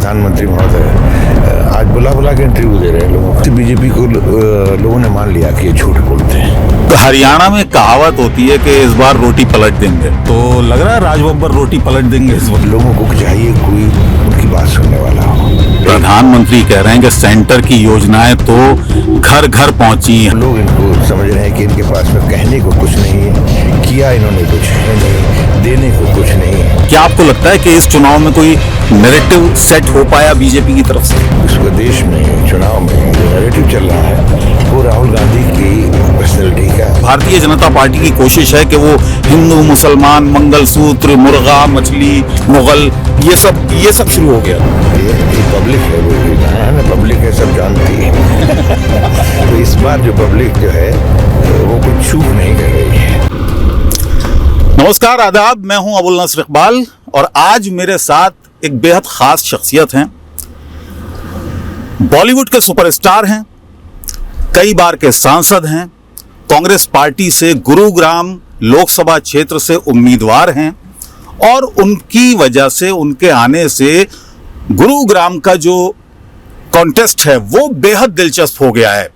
प्रधानमंत्री महोदय आज बुला के इंटरव्यू दे रहे हैं लोगों को। बीजेपी को लोगों ने मान लिया कि ये झूठ बोलते हैं। तो हरियाणा में कहावत होती है कि इस बार रोटी पलट देंगे, तो लग रहा है राज बब्बर रोटी पलट देंगे इस बार। लोगों को चाहिए कोई उनकी बात सुनने वाला हो। प्रधानमंत्री कह रहे हैं कि सेंटर की योजनाएं तो घर घर पहुंची हैं। लोग इनको समझ रहे हैं कि इनके पास में कहने को कुछ नहीं है, किया इन्होंने कुछ है नहीं, देने को कुछ नहीं है। क्या आपको लगता है कि इस चुनाव में कोई नैरेटिव सेट हो पाया बीजेपी की तरफ से? इस प्रदेश में चुनाव में जो नैरेटिव चल रहा है वो राहुल गांधी की पर्सनैलिटी का। भारतीय जनता पार्टी की कोशिश है कि वो हिंदू मुसलमान मंगलसूत्र मुर्गा मछली मुगल ये सब शुरू हो गया। ये पब्लिक है, वो पब्लिक है, सब जानती है। तो इस बार जो पब्लिक जो है वो कुछ चूक नहीं कर रही है। नमस्कार आदाब, मैं हूं अबुल नसर इकबाल और आज मेरे साथ एक बेहद खास शख्सियत हैं। बॉलीवुड के सुपरस्टार हैं, कई बार के सांसद हैं, कांग्रेस पार्टी से गुरुग्राम लोकसभा क्षेत्र से उम्मीदवार हैं और उनकी वजह से, उनके आने से गुरुग्राम का जो कॉन्टेस्ट है वो बेहद दिलचस्प हो गया है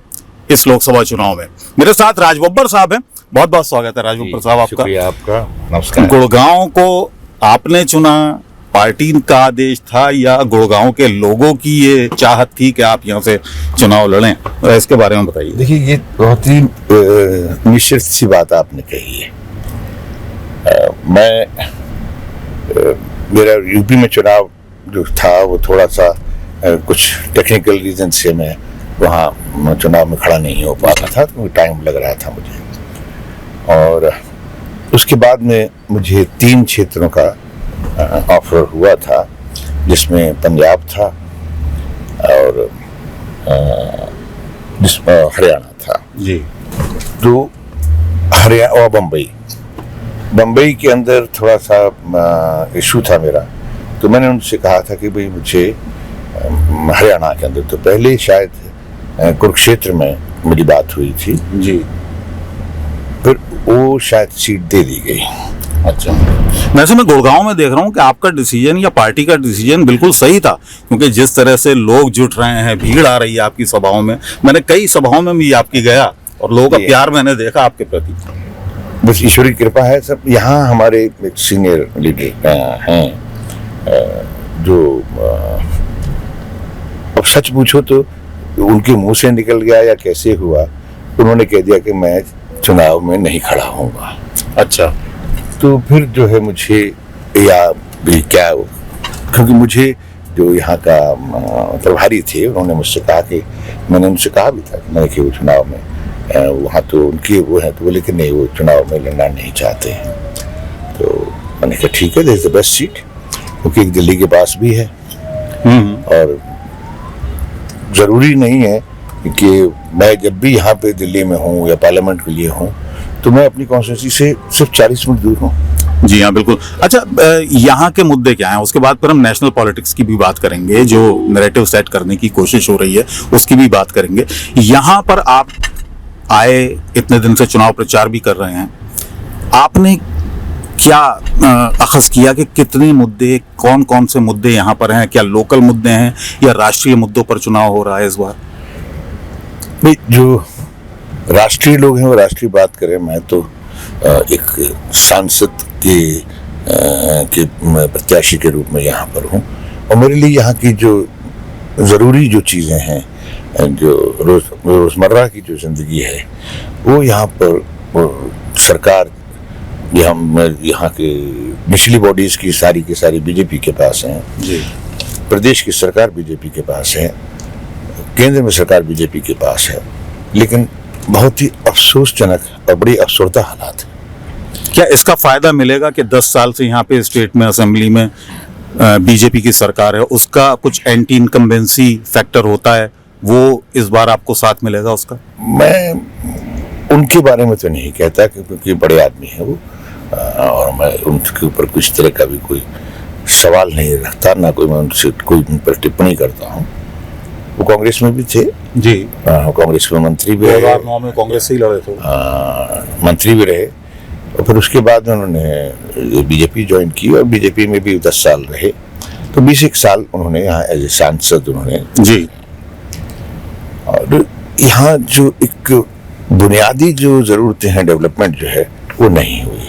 इस लोकसभा चुनाव में। मेरे साथ राज बब्बर साहब हैं। बहुत बहुत स्वागत है राज बब्बर साहब आपका। शुक्रिया आपका, नमस्कार। गुड़गांव को आपने चुना, पार्टी का आदेश था या गुड़गांव के लोगों की ये चाहत थी कि आप यहाँ से चुनाव लड़ें? तो इसके बारे में बताइए। देखिए, ये बहुत ही निश्चित सी बात आपने कही है। मेरा यूपी में चुनाव जो था वो थोड़ा सा कुछ टेक्निकल रीजन से मैं वहाँ चुनाव में खड़ा नहीं हो पा रहा था, तो टाइम लग रहा था मुझे। और उसके बाद में मुझे 3 क्षेत्रों का ऑफर हुआ था, जिसमें पंजाब था और जिसमें हरियाणा था जी। तो हरियाणा और बम्बई के अंदर थोड़ा सा इशू था मेरा, तो मैंने उनसे कहा था कि भाई मुझे हरियाणा के अंदर, तो पहले शायद कुरुक्षेत्र में मेरी बात हुई थी जी, फिर वो शायद सीट दे दी गई। अच्छा, वैसे मैं गुड़गांव में देख रहा हूँ कि आपका डिसीजन या पार्टी का डिसीजन बिल्कुल सही था, क्योंकि जिस तरह से लोग जुट रहे हैं, भीड़ आ रही है आपकी सभाओं में। मैंने कई सभाओं में भी आपकी गया और लोगों का प्यार मैंने देखा आपके प्रति। बस ईश्वर की कृपा है सब। यहाँ हमारे एक सीनियर लीडर हैं जो अब सच पूछो तो उनके मुंह से निकल गया या कैसे हुआ, उन्होंने कह दिया कि मैं चुनाव में नहीं खड़ा होऊंगा। अच्छा, तो फिर जो है मुझे या भी क्या, क्योंकि मुझे जो यहाँ का प्रभारी थे उन्होंने मुझसे कहा कि, मैंने उनसे कहा भी था मैंने कि वो चुनाव में वहाँ तो उनके वो हैं, तो बोले कि नहीं, वो चुनाव में लड़ना नहीं चाहते हैं। तो मैंने कहा ठीक है, this is the best seat, क्योंकि एक दिल्ली के पास भी है और ज़रूरी नहीं है कि मैं जब भी यहाँ पे दिल्ली में हूँ या पार्लियामेंट के लिए हूँ तो मैं अपनी कॉन्स्टिट्यूंसी से सिर्फ 40 मिनट दूर हूँ। जी हाँ, बिल्कुल। अच्छा, यहाँ के मुद्दे क्या हैं, उसके बाद फिर हम नेशनल पॉलिटिक्स की भी बात करेंगे, जो नैरेटिव सेट करने की कोशिश हो रही है उसकी भी बात करेंगे। यहाँ पर आप आए, इतने दिन से चुनाव प्रचार भी कर रहे हैं, आपने क्या अखज़ किया कि कितने मुद्दे, कौन कौन से मुद्दे यहाँ पर हैं? क्या लोकल मुद्दे हैं या राष्ट्रीय मुद्दों पर चुनाव हो रहा है इस बार? भाई, जो राष्ट्रीय लोग हैं वो राष्ट्रीय बात करें, मैं तो एक सांसद के प्रत्याशी के रूप में यहाँ पर हूँ और मेरे लिए यहाँ की जो ज़रूरी जो चीज़ें हैं, जो रोज़मर्रा की जो ज़िंदगी है, वो यहाँ पर सरकार, यहाँ के निचली बॉडीज़ की सारी बीजेपी के पास हैं जी। प्रदेश की सरकार बीजेपी के पास है, केंद्र में सरकार बीजेपी के पास है, लेकिन बहुत ही अफसोसजनक और बड़ी अफसरदा हालात है। क्या इसका फायदा मिलेगा कि 10 साल से यहाँ पे स्टेट में असेंबली में बीजेपी की सरकार है, उसका कुछ एंटी इनकम्बेंसी फैक्टर होता है, वो इस बार आपको साथ मिलेगा उसका? मैं उनके बारे में तो नहीं कहता, क्योंकि बड़े आदमी हैं वो, और मैं उनके ऊपर कुछ तरह का भी कोई सवाल नहीं रखता, ना कोई मैं उनसे कोई उन पर टिप्पणी करता हूँ। वो कांग्रेस में भी थे जी, कांग्रेस में मंत्री भी रहे, 2009 में कांग्रेस से ही लड़े थे, मंत्री भी रहे, और फिर उसके बाद उन्होंने बीजेपी ज्वाइन की और बीजेपी में भी 10 साल रहे। तो 20 साल उन्होंने यहाँ एज ए सांसद उन्होंने, जी, और यहाँ जो एक बुनियादी जो ज़रूरतें हैं डेवलपमेंट जो है वो नहीं हुई,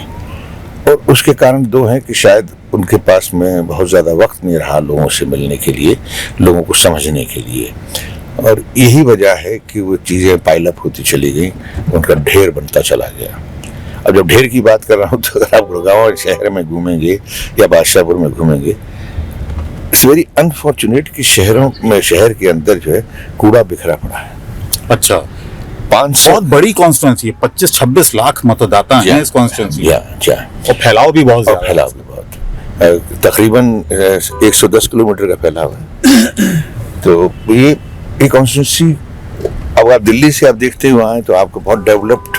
और उसके कारण दो हैं कि शायद उनके पास में बहुत ज़्यादा वक्त नहीं रहा लोगों से मिलने के लिए, लोगों को समझने के लिए, और यही वजह है कि वो चीज़ें पाइलअप होती चली गई, उनका ढेर बनता चला गया। अब जब ढेर की बात कर रहा हूँ तो अगर आप गुड़गांव शहर में घूमेंगे या बादशाहपुर में घूमेंगे, इट्स वेरी अनफॉर्चुनेट कि शहर के अंदर जो है कूड़ा बिखरा पड़ा है। अच्छा, 500 बहुत बड़ी कॉन्स्टिट्यूंसी है, 25-26 लाख मतदाता हैं इस कॉन्स्टिट्यूंसी, और फैलाव भी बहुत ज्यादा, फैलाव भी बहुत, तकरीबन 110 किलोमीटर का फैलाव है। तो ये कॉन्स्टिट्यूंसी, अब आप दिल्ली से आप देखते हुए आए तो आपको बहुत डेवलप्ड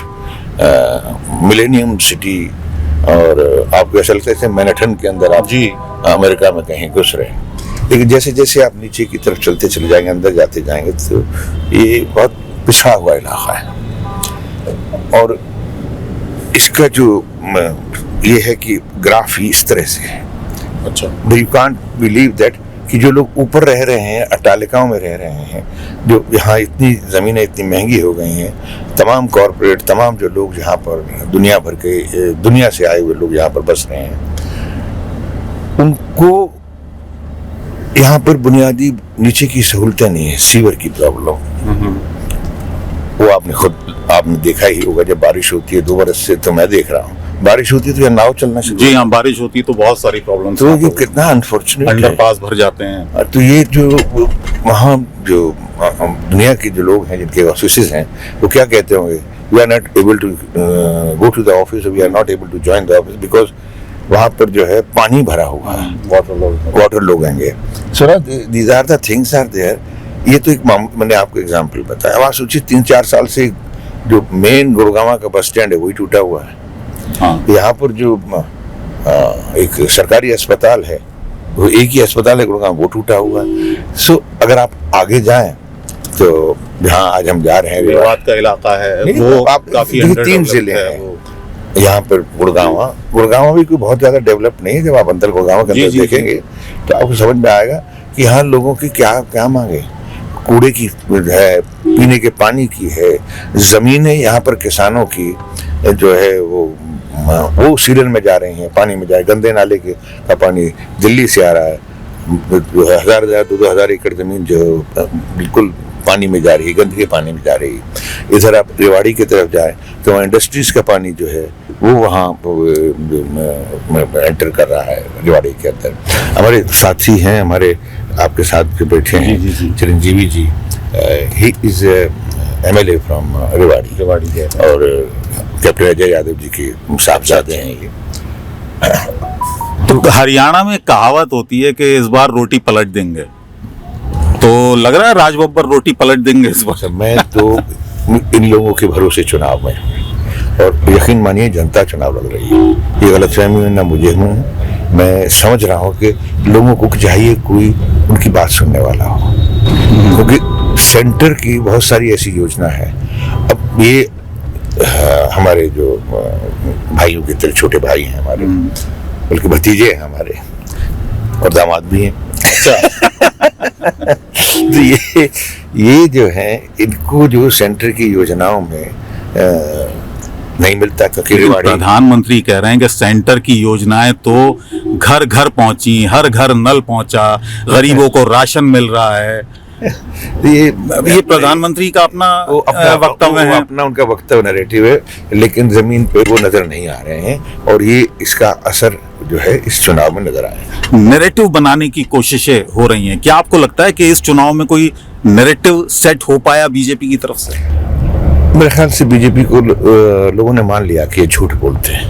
मिलेनियम सिटी, और आपको ऐसा लगता है मैनहट्टन के अंदर आप जी अमेरिका में कहीं घुस रहे हैं। लेकिन जैसे जैसे आप नीचे की तरफ चलते चले जाएंगे, अंदर जाते जाएंगे, तो ये बहुत पिछड़ा हुआ इलाका है। और इसका जो ये है कि ग्राफ ही इस तरह से है। अच्छा, यू कांट बिलीव दैट कि जो लोग ऊपर रह रहे हैं, अट्टालिकाओं में रह रहे हैं, जो यहाँ इतनी ज़मीनें इतनी महंगी हो गई हैं, तमाम कॉरपोरेट, तमाम जो लोग यहाँ पर दुनिया भर के, दुनिया से आए हुए लोग यहाँ पर बस रहे हैं, उनको यहाँ पर बुनियादी नीचे की सहूलतें नहीं है। सीवर की प्रॉब्लम वो आपने देखा ही होगा, जब बारिश होती है 2 बरस से, तो मैं देख रहा हूँ बारिश होती है तो यहाँ नाव चलना शुरू, जी हाँ, बारिश होती है तो बहुत सारी प्रॉब्लम, तो ये कितना अनफॉर्चुनेट है। अंडरपास भर जाते हैं। तो ये जो वहाँ जो दुनिया के जो लोग हैं जिनके ऑफिसेज हैं, वो क्या कहते होंगे, we are not able to go to the office, we are not able to join the office, because वहाँ पर जो है पानी भरा हुआ है, वाटर लोग आएंगे। So these are the things are there. ये तो एक मैंने आपको एग्जाम्पल बताया। अब आप सोचिए 3-4 साल से जो मेन गुड़गांव का बस स्टैंड है वही टूटा हुआ है। हाँ। यहाँ पर जो एक सरकारी अस्पताल है, वो एक ही अस्पताल है गुड़गांव, वो टूटा हुआ है। सो अगर आप आगे जाएं तो जहाँ आज हम जा रहे हैं, विवाद का इलाका है, वो आप काफी 3 जिले हैं यहाँ पर। गुड़गांव भी कोई बहुत ज्यादा डेवलप नहीं है। जब आप अंदर गुड़गांव के अंदर देखेंगे तो आपको समझ में आएगा कि यहाँ लोगों की क्या मांगे, कूड़े की है, पीने के पानी की है, जमीनें यहाँ पर किसानों की जो है वो सीलन में जा रही हैं, पानी में जा रहे, गंदे नाले का पानी दिल्ली से आ रहा है, 1,000-2,000 एकड़ जमीन जो बिल्कुल पानी में जा रही है, गंदगी पानी में जा रही है। इधर आप रेवाड़ी की तरफ जाए तो वहाँ इंडस्ट्रीज का पानी जो है वो वहाँ एंटर कर रहा है रेवाड़ी के अंदर। हमारे साथी हैं, हमारे आपके साथ जो बैठे हैं, Chiranjeevi ji, he is MLA from Rewari, और कैप्टन अजय यादव जी के साहबजादे हैं ये। तो हरियाणा में कहावत होती है कि इस बार रोटी पलट देंगे, तो लग रहा है राज बब्बर रोटी पलट देंगे इस बार। मैं तो इन लोगों के भरोसे चुनाव में, और यकीन मानिए जनता चुनाव लड़ रही है। ये गलतफहमी ना मुझे में है, मैं समझ रहा हूँ कि लोगों को चाहिए कोई उनकी बात सुनने वाला हो, क्योंकि सेंटर की बहुत सारी ऐसी योजना है। अब ये हमारे जो भाइयों के तरह छोटे भाई हैं हमारे, बल्कि भतीजे हैं हमारे, और दामाद भी हैं। तो ये जो है, इनको जो सेंटर की योजनाओं में नहीं मिलता, क्योंकि प्रधानमंत्री कह रहे हैं कि सेंटर की योजनाएं तो घर घर पहुंची, हर घर नल पहुंचा, गरीबों को राशन मिल रहा है। ये प्रधानमंत्री का अपना वक्तव्य है, अपना उनका वक्तव्य नैरेटिव है, लेकिन जमीन पे वो नजर नहीं आ रहे हैं, और ये इसका असर जो है इस चुनाव में नजर आएगा। नैरेटिव बनाने की कोशिशें हो रही हैं। क्या आपको लगता है कि इस चुनाव में कोई नैरेटिव सेट हो पाया बीजेपी की तरफ से? मेरे ख्याल से बीजेपी को लोगों ने मान लिया कि ये झूठ बोलते हैं,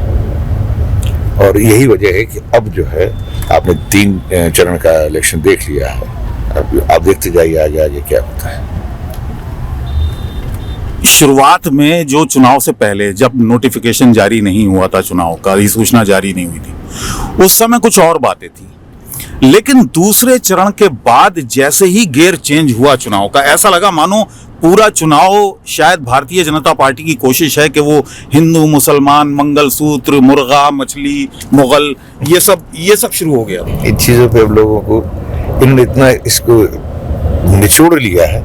और यही वजह है कि अब जो है आपने 3 चरण का इलेक्शन देख लिया है। अब आप देखते जाइए आगे क्या होता है। शुरुआत में जो चुनाव से पहले जब नोटिफिकेशन जारी नहीं हुआ था चुनाव का, अधिसूचना जारी नहीं हुई थी, उस समय कुछ और बातें थी। लेकिन दूसरे चरण के बाद जैसे ही गियर चेंज हुआ चुनाव का, ऐसा लगा मानो पूरा चुनाव शायद भारतीय जनता पार्टी की कोशिश है कि वो हिंदू मुसलमान, मंगलसूत्र, मुर्गा, मछली, मुगल, ये सब शुरू हो गया। इन चीज़ों पे अब लोगों को इन्होंने इतना इसको निचोड़ लिया है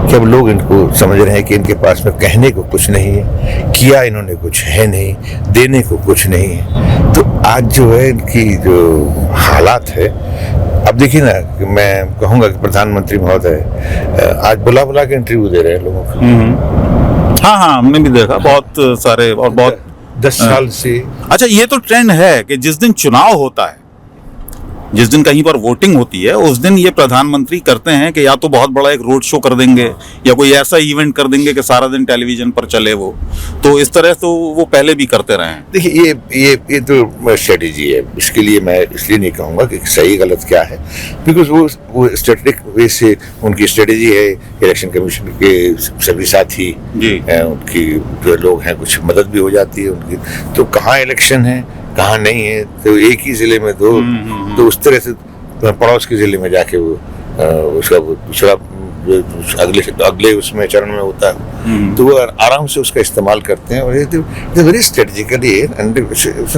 कि अब लोग इनको समझ रहे हैं कि इनके पास में कहने को कुछ नहीं है, किया इन्होंने कुछ है नहीं, देने को कुछ नहीं है। तो आज जो है इनकी जो हालात है, अब देखिए ना कि मैं कहूँगा कि प्रधानमंत्री महोदय आज बुला बुला के इंटरव्यू दे रहे हैं लोगों को। हाँ, हमने भी देखा बहुत सारे, और बहुत 10 साल से। अच्छा, ये तो ट्रेंड है कि जिस दिन चुनाव होता है, जिस दिन कहीं पर वोटिंग होती है, उस दिन ये प्रधानमंत्री करते हैं कि या तो बहुत बड़ा एक रोड शो कर देंगे या कोई ऐसा इवेंट कर देंगे कि सारा दिन टेलीविजन पर चले वो। तो इस तरह तो वो पहले भी करते रहे हैं। देखिए ये तो स्ट्रेटेजी है, इसके लिए मैं इसलिए नहीं कहूँगा कि सही गलत क्या है, बिकॉज वो स्ट्रेटेजिक वे से उनकी स्ट्रेटेजी है। इलेक्शन कमीशन के सभी साथी उनकी जो लोग हैं, कुछ मदद भी हो जाती है उनकी। तो कहाँ इलेक्शन है कहाँ नहीं है, तो एक ही जिले में दो, तो उस तरह से पड़ोस के जिले में जाके वो उसका दूसरा अगले उसमें चरण में होता है, तो वो आराम से उसका इस्तेमाल करते हैं। और ये very strategically and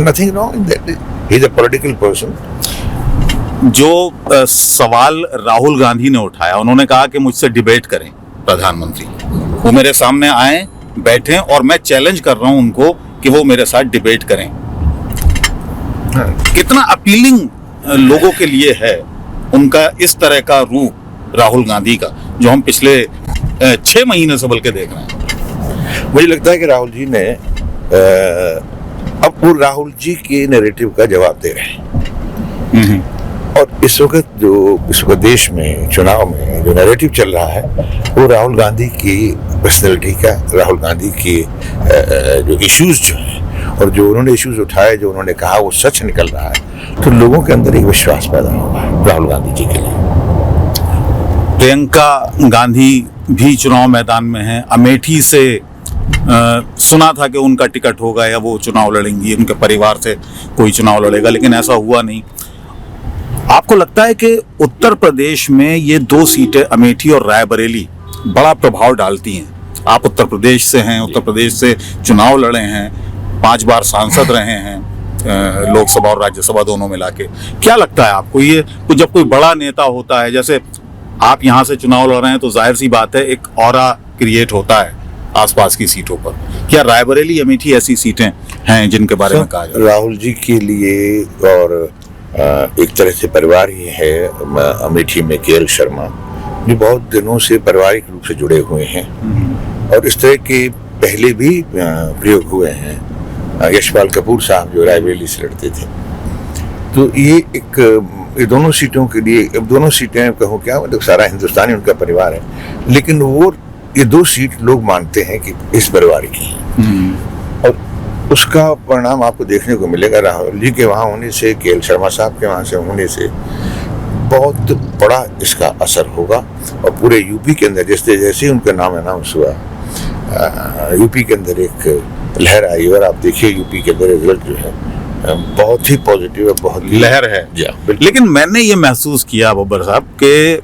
nothing wrong in that, he is a political person. जो सवाल राहुल गांधी ने उठाया, उन्होंने कहा कि मुझसे डिबेट करें प्रधानमंत्री, वो मेरे सामने आए, बैठे, और मैं चैलेंज कर रहा हूं उनको कि वो मेरे साथ डिबेट करें। कितना अपीलिंग लोगों के लिए है उनका इस तरह का रूप राहुल गांधी का, जो हम पिछले 6 महीने से बल्कि देख रहे हैं। मुझे लगता है कि राहुल जी ने अब वो राहुल जी के नैरेटिव का जवाब दे रहे हैं। और इस वक्त देश में चुनाव में जो नैरेटिव चल रहा है, वो राहुल गांधी की पर्सनैलिटी का, राहुल गांधी की जो इश्यूज जो हैं और जो उन्होंने इश्यूज उठाए, जो उन्होंने कहा वो सच निकल रहा है, तो लोगों के अंदर एक विश्वास पैदा होगा राहुल गांधी जी के लिए। प्रियंका गांधी भी चुनाव मैदान में हैं। अमेठी से सुना था कि उनका टिकट होगा या वो चुनाव लड़ेंगी, उनके परिवार से कोई चुनाव लड़ेगा, लेकिन ऐसा हुआ नहीं। आपको लगता है कि उत्तर प्रदेश में ये 2 सीटें, अमेठी और रायबरेली, बड़ा प्रभाव डालती हैं? आप उत्तर प्रदेश से हैं, उत्तर प्रदेश से चुनाव लड़े हैं, 5 बार सांसद रहे हैं, लोकसभा और राज्यसभा दोनों मिला के। क्या लगता है आपको, ये जब कोई बड़ा नेता होता है, जैसे आप यहाँ से चुनाव लड़ रहे हैं, तो जाहिर सी बात है एक ऑरा क्रिएट होता है आसपास की सीटों पर। क्या रायबरेली, अमेठी ऐसी सीटें हैं जिनके बारे में कहा जाए? राहुल जी के लिए और एक तरह से परिवार ही है अमेठी में केएल शर्मा, जो बहुत दिनों से पारिवारिक रूप से जुड़े हुए हैं, और इस तरह के पहले भी प्रयोग हुए हैं। यशपाल कपूर साहब जो रायबरेली से लड़ते थे, तो ये दोनों सीटों के लिए, अब दोनों सीटें कहो क्या, मतलब सारा हिंदुस्तानी उनका परिवार है, लेकिन वो ये 2 सीट लोग मानते हैं कि इस परिवार की है। और उसका परिणाम आपको देखने को मिलेगा राहुल जी के वहाँ होने से, केएल शर्मा साहब के वहाँ से होने से बहुत बड़ा इसका असर होगा। और पूरे यूपी के अंदर जैसे जैसे उनका नाम अनाउंस हुआ, यूपी के अंदर एक लहर आई, और आप देखिए यूपी के अंदर रिजल्ट जो है बहुत ही पॉजिटिव है, बहुत ही लहर है। लेकिन मैंने ये महसूस किया बब्बर साहब के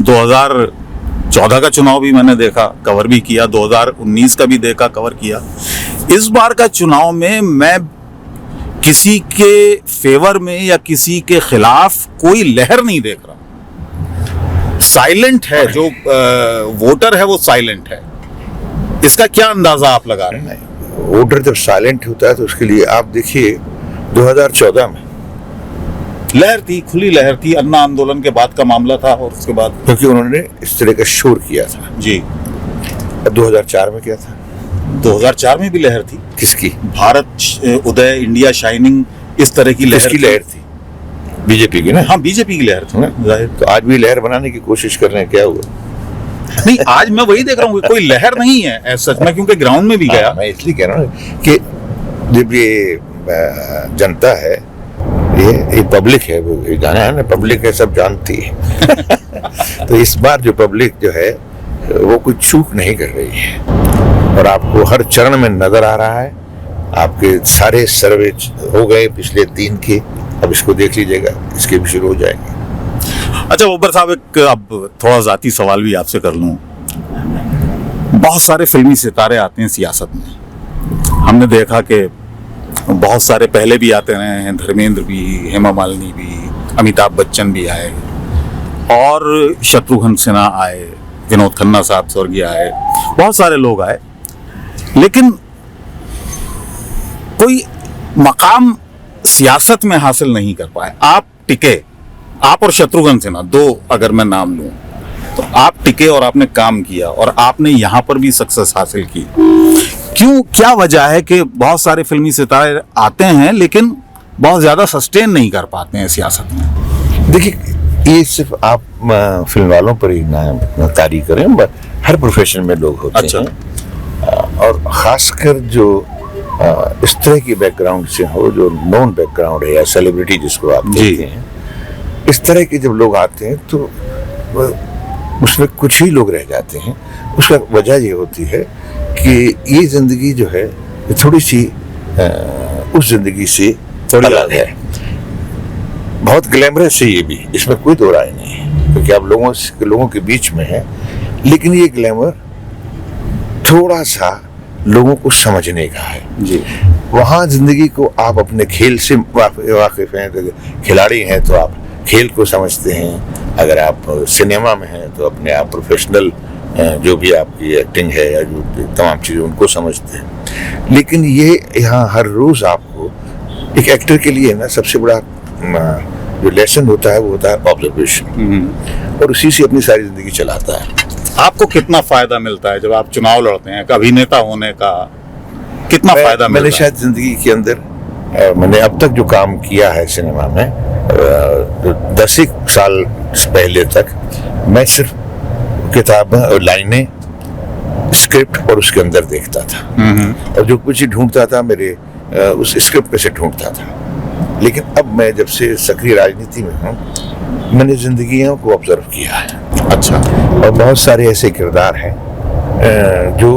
2014 का चुनाव भी मैंने देखा, कवर भी किया, 2019 का भी देखा, कवर किया। इस बार का चुनाव में मैं किसी के फेवर में या किसी के खिलाफ कोई लहर नहीं देख रहा। साइलेंट है, जो वोटर है वो साइलेंट है। इसका क्या अंदाजा आप लगा रहे हैं? वोटर जब साइलेंट होता है तो उसके लिए आप देखिए 2014 में लहर थी, खुली लहर थी, अन्ना आंदोलन के बाद का मामला था, और उसके बाद क्योंकि उन्होंने इस तरह का शोर किया था जी। और 2004 में क्या था? 2004 में भी लहर थी। किसकी? भारत उदय, इंडिया शाइनिंग, इस तरह की लहर थी। बीजेपी की ना? हाँ, बीजेपी की लहर थी जाहिर। तो आज भी लहर बनाने की कोशिश कर रहे हैं, क्या हुआ? नहीं, आज मैं वही देख रहा हूँ, कोई लहर नहीं है सच में, क्योंकि ग्राउंड में भी गया। मैं इसलिए कह रहा हूँ कि जब ये जनता है, ये पब्लिक है, वो गाना है ना, पब्लिक है सब जानती है। तो इस बार जो पब्लिक जो है वो कुछ चूक नहीं कर रही है, और आपको हर चरण में नजर आ रहा है। आपके सारे सर्वे हो गए पिछले 3 के, अब इसको देख लीजिएगा, इसके भी शुरू हो जाएंगे। अच्छा बब्बर साहब, एक अब थोड़ा जाती सवाल भी आपसे कर लूं। बहुत सारे फिल्मी सितारे आते हैं सियासत में। हमने देखा कि बहुत सारे पहले भी आते रहे हैं, धर्मेंद्र भी, हेमा मालिनी भी, अमिताभ बच्चन भी आए, और शत्रुघ्न सिन्हा आए, विनोद खन्ना साहब स्वर्गीय आए, बहुत सारे लोग आए, लेकिन कोई मकाम सियासत में हासिल नहीं कर पाए। आप टिके, आप और शत्रुघ्न सिन्हा, दो अगर मैं नाम लूं, तो आप टिके और आपने काम किया और आपने यहां पर भी सक्सेस हासिल की। क्यों, क्या वजह है कि बहुत सारे फिल्मी सितारे आते हैं लेकिन बहुत ज्यादा सस्टेन नहीं कर पाते हैं सियासत में? देखिए, ये सिर्फ आप फिल्म वालों पर ही ना तारीफ करें, बट हर प्रोफेशन में लोग होते अच्छा। हैं, और खासकर जो इस तरह की बैकग्राउंड से हो, जो नॉन बैकग्राउंड है या सेलिब्रिटी जिसको आप कहते हैं, इस तरह के जब लोग आते हैं तो उसमें कुछ ही लोग रह जाते हैं। उसका वजह ये होती है कि ये जिंदगी जो है थोड़ी सी उस जिंदगी से अलग है, बहुत ग्लैमरस है ये भी, इसमें कोई दो राय नहीं है, क्योंकि आप लोगों के बीच में है, लेकिन ये ग्लैमर थोड़ा सा लोगों को समझने का है जी। वहाँ जिंदगी को आप अपने खेल से वाकिफ हैं, तो खिलाड़ी हैं तो आप खेल को समझते हैं, अगर आप सिनेमा में हैं तो अपने आप प्रोफेशनल जो भी आपकी एक्टिंग है या जो तमाम चीज़ें उनको समझते हैं। लेकिन ये यहाँ हर रोज़ आपको एक एक्टर के लिए ना सबसे बड़ा जो लेसन होता है वो होता है ऑब्जर्वेशन, और उसी से अपनी सारी जिंदगी चलाता है। आपको कितना फायदा मिलता है जब आप चुनाव लड़ते हैं, अभिनेता होने का कितना फायदा मैंने मिलता है? शायद जिंदगी के अंदर मैंने अब तक जो काम किया है सिनेमा में 10 साल पहले तक मैं सिर्फ किताबें और लाइनें, स्क्रिप्ट और उसके अंदर देखता था, और जो कुछ ही ढूंढता था मेरे उस स्क्रिप्ट में से ढूंढता था। लेकिन अब मैं जब से सक्रिय राजनीति में हूँ, मैंने जिंदगियों को ऑब्जर्व किया है। अच्छा। और बहुत सारे ऐसे किरदार हैं जो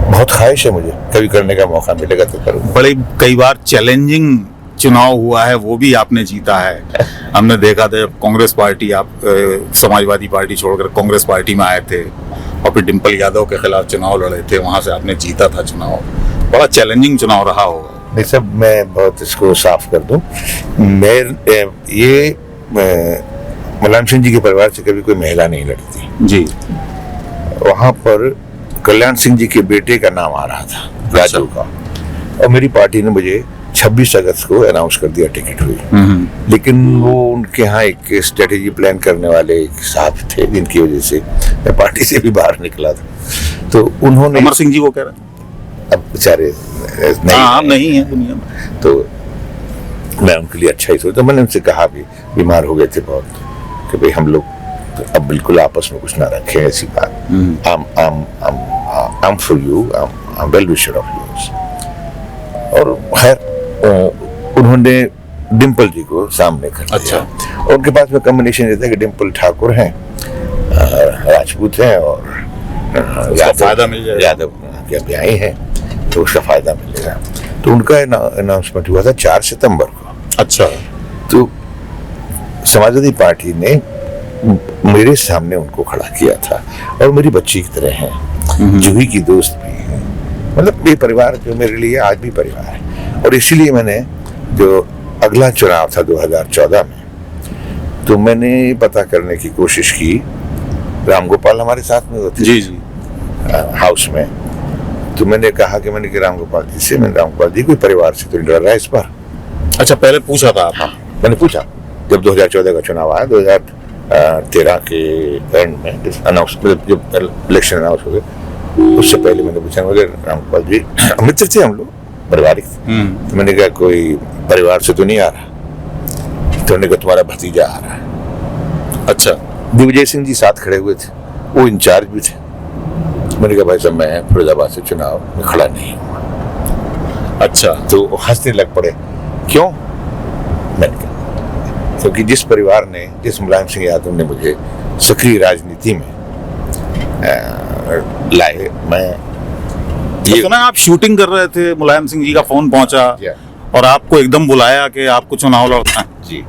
बहुत ख्वाहिश है मुझे कभी करने का मौका मिलेगा तो करूँगा। बड़े कई बार चैलेंजिंग चुनाव हुआ है, वो भी आपने जीता है। हमने देखा था जब कांग्रेस पार्टी, आप समाजवादी पार्टी छोड़कर कांग्रेस पार्टी में आए थे और फिर डिम्पल यादव के खिलाफ चुनाव लड़े थे, वहां से आपने जीता था चुनाव। बड़ा चैलेंजिंग चुनाव रहा होगा। नहीं सब, मैं बहुत इसको साफ कर दूं, मुलायम सिंह जी के परिवार से कभी कोई महिला नहीं लड़ती जी। वहां पर कल्याण सिंह जी के बेटे का नाम आ रहा था, राजू का, और मेरी पार्टी ने मुझे 26 अगस्त को अनाउंस कर दिया, टिकट हुई। लेकिन वो उनके यहाँ एक स्ट्रेटेजी प्लान करने वाले एक साहब थे जिनकी वजह से मैं पार्टी से भी बाहर निकला था, तो उन्होंने अमर सिंह जी को कह रहे हैं, अब बेचारे नहीं है दुनिया में, तो मैं उनके लिए अच्छा ही सोचा। तो मैंने उनसे कहा भी, बीमार हो गए थे बहुत, कि भाई हम लोग अब बिल्कुल आपस में कुछ ना रखें ऐसी बात। I'm for you, I'm well wisher of yours। और खैर उन्होंने डिम्पल जी को सामने कर दिया। अच्छा। और उनके पास में कॉम्बिनेशन ये था कि डिम्पल ठाकुर हैं, राजपूत हैं, और फायदा मिल जाएगा, यादव के ब्याही हैं, तो उसका फायदा मिलेगा। तो उनका अनाउंसमेंट हुआ था 4 सितंबर को। अच्छा। तो समाजवादी पार्टी ने मेरे सामने उनको खड़ा किया था, और मेरी बच्ची की तरह हैं, जूही की दोस्त भी है, मतलब ये परिवार जो मेरे लिए आज भी परिवार है। और इसीलिए मैंने जो अगला चुनाव था 2014 में, तो मैंने पता करने की कोशिश की, राम गोपाल हमारे साथ में होते जी जी हाउस में, तो मैंने कहा कि राम गोपाल जी से, राम गोपाल जी कोई परिवार से तो नहीं डर रहा है इस बार? अच्छा, पहले पूछा था आप? हाँ, मैंने पूछा जब 2014 का चुनाव आया, 2013 के एंड में जब इलेक्शन अनाउंस हो गए, उससे पहले मैंने पूछा, मगर राम गोपाल जी मित्र थे, हम लोग पारिवारिक थे, तो मैंने कहा कोई परिवार से तो नहीं आ रहा? तो उन्होंने कहा तुम्हारा भतीजा आ रहा है। अच्छा। दिग्विजय सिंह जी साथ खड़े हुए थे, वो इंचार्ज भी थे। मैंने कहा भाई साहब मैं फिरोजाबाद से चुनाव में खड़ा नहीं हूँ। अच्छा। तो हंसने लग पड़े। क्यों? मैंने कहा क्योंकि जिस परिवार ने, जिस मुलायम सिंह यादव ने मुझे सक्रिय राजनीति में लाए, मैं ये सुना आप शूटिंग कर रहे थे, मुलायम सिंह जी का फोन पहुंचा और आपको एकदम बुलाया कि आपको चुनाव लड़ना है? जी,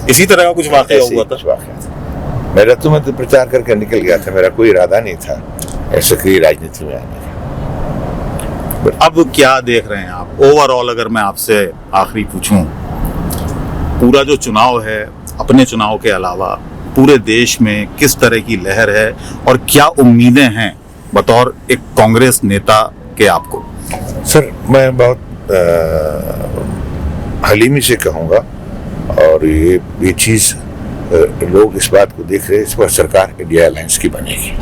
इसी तरह का कुछ वाकया ऐसे ही हुआ कुछ था। वाकया था। मेरा तो मैं तो प्रचार करके निकल गया था, मेरा कोई इरादा नहीं था सक्रिय राजनीति में आने का। अब क्या देख रहे हैं आप ओवरऑल, अगर मैं आपसे आखिरी पूछूं, पूरा जो चुनाव है, अपने चुनाव के अलावा पूरे देश में किस तरह की लहर है और क्या उम्मीदें हैं बतौर एक कांग्रेस नेता के आपको? सर मैं बहुत हलीमी से कहूँगा, और ये चीज़ लोग इस बात को देख रहे हैं, इस पर सरकार इंडिया अलायंस की बनेगी,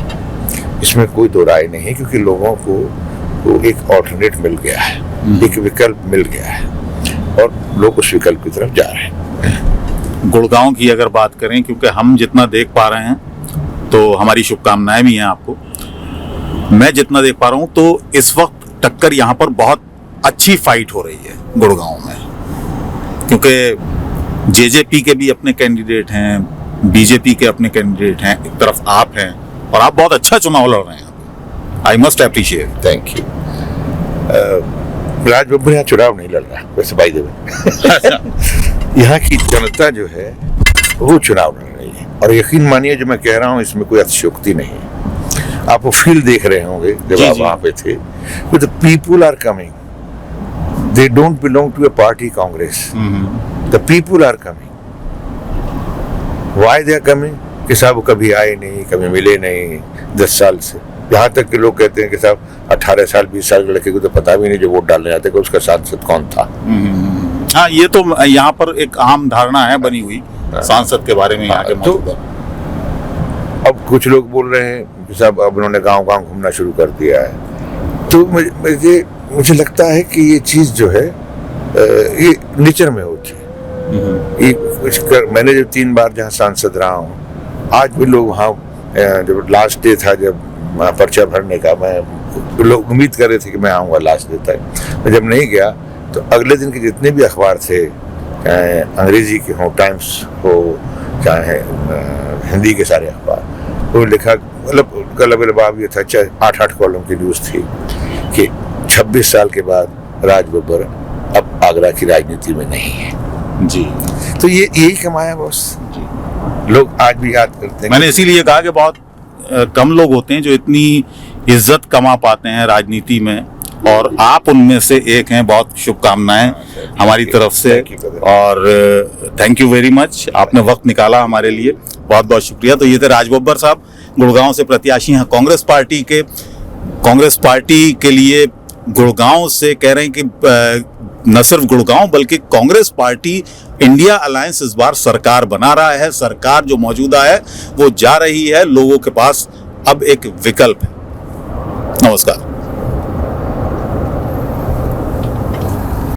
इसमें कोई दो राय नहीं है, क्योंकि लोगों को एक ऑल्टरनेट मिल गया है, एक विकल्प मिल गया है और लोग उस विकल्प की तरफ जा रहे हैं। गुड़गांव की अगर बात करें, क्योंकि हम जितना देख पा रहे हैं तो हमारी शुभकामनाएं भी हैं आपको, मैं जितना देख पा रहा हूं तो इस वक्त टक्कर यहां पर बहुत अच्छी फाइट हो रही है गुड़गांव में, क्योंकि जेजेपी के भी अपने कैंडिडेट हैं, बीजेपी के अपने कैंडिडेट हैं, एक तरफ आप हैं और आप बहुत अच्छा चुनाव लड़ रहे हैं। I must appreciate. Thank you. Raj Babbar यहाँ चुनाव नहीं लड़ रहा, वैसे बाय द वे यहाँ की जनता जो है वो चुनाव लड़ रही है, और यकीन मानिए जो मैं कह रहा हूँ इसमें कोई अतिशयोक्ति नहीं है। आप वो फील्ड देख रहे होंगे जब आप वहाँ पे थे, the people are coming, they don't belong to a party Congress, the people are coming. Why they are coming? कि साहब वो कभी आए नहीं, कभी मिले नहीं 10 साल से, यहाँ तक कि लोग कहते हैं कि साहब 18 साल 20 साल के लड़के को तो पता भी नहीं जो वोट डालने जाते कि उसका सांसद कौन था। हाँ, ये तो यहाँ पर एक आम धारणा है बनी हुई सांसद के बारे में यहाँ के मौजूदा। अब कुछ लोग बोल रहे हैं कि साहब अब उन्होंने गांव-गांव घूमना शुरू कर दिया है, तो मुझे लगता है कि ये चीज़ जो है ये नेचर में होती है। ये मैंने जब 3 बार जहाँ सांसद रहा हूँ, आज भी लोग वहाँ, जब लास्ट डे था जब पर्चा भरने का, मैं लोग उम्मीद कर रहे थे कि मैं आऊँगा लास्ट डे तक, मैं जब नहीं गया तो अगले दिन के जितने भी अखबार थे, चाहे अंग्रेजी के हों, टाइम्स हो, चाहे हिंदी के सारे अखबार, वो लिखा, मतलब गलब ये था, 8-8 कॉलम की न्यूज़ थी कि 26 साल के बाद राज बब्बर अब आगरा की राजनीति में नहीं है जी। तो ये यही कमाया बॉस, लोग आज भी याद करते हैं। मैंने इसीलिए कहा कि बहुत कम लोग होते हैं जो इतनी इज्जत कमा पाते हैं राजनीति में, और आप उनमें से एक हैं। बहुत शुभकामनाएं हमारी तरफ से, और थैंक यू वेरी मच, आपने वक्त निकाला हमारे लिए, बहुत बहुत शुक्रिया। तो ये थे राज बब्बर साहब, गुड़गांव से प्रत्याशी हैं कांग्रेस पार्टी के लिए गुड़गांव से। कह रहे हैं कि न सिर्फ गुड़गांव बल्कि कांग्रेस पार्टी इंडिया अलायंस इस बार सरकार बना रहा है। सरकार जो मौजूदा है वो जा रही है, लोगों के पास अब एक विकल्प है। नमस्कार।